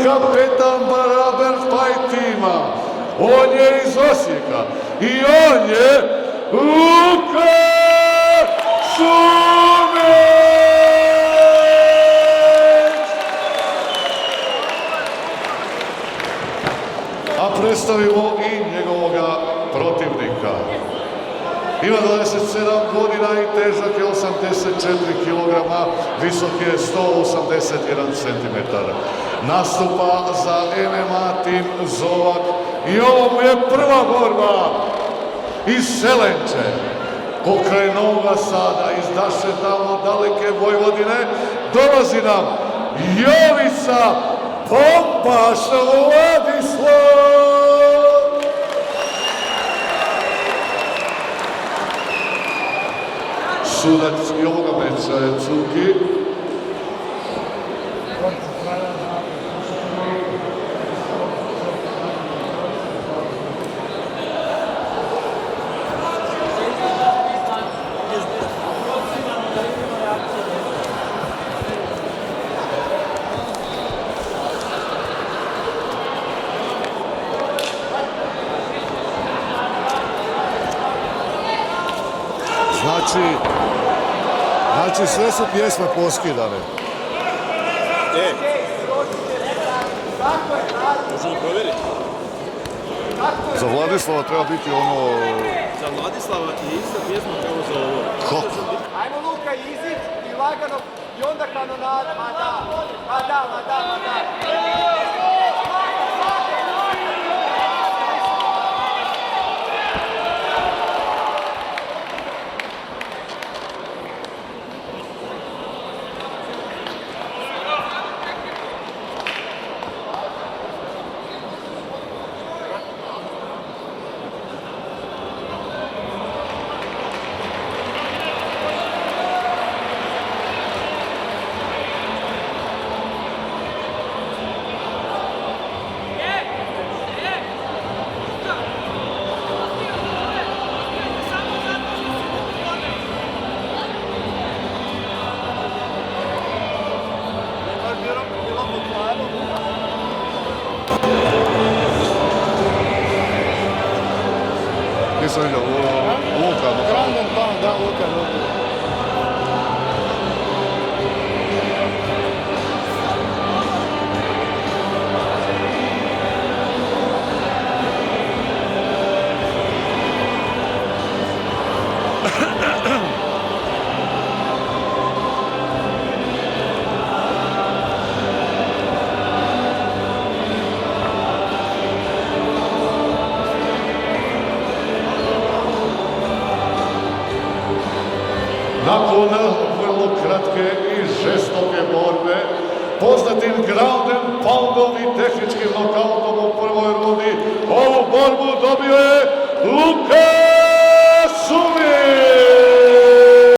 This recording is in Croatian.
kapetan Baraber Fight tima. On je iz Osijeka i on je Luka Šumeć! A predstavimo i njegovoga protivnika. Ima 27 godina i težak je 84 kg, visok je 181 cm. Nastupa za MMA tim Zovak i ovo mu je prva borba iz Selenče. Pokraj Novoga Sada, iz naše tamo daleke Vojvodine, dolazi nam Jovica Pompaš Vladislav! Sudac i ovoga meča je Cuki. Znači sve su pjesme poskidane. Možemo provjeriti. Za Vladislava treba biti ono... Za Vladislava je ista pjesma kao za ovo. Kako? Ajmo Luka izić i lagano i onda kanonada. Ma da. Nisam vidio, Luka. Granden Pound, da, Luka. Nakon vrlo kratke i žestoke borbe, poznatim ground and poundom i tehničkim nokautom u prvoj rundi, ovu borbu dobio je Luka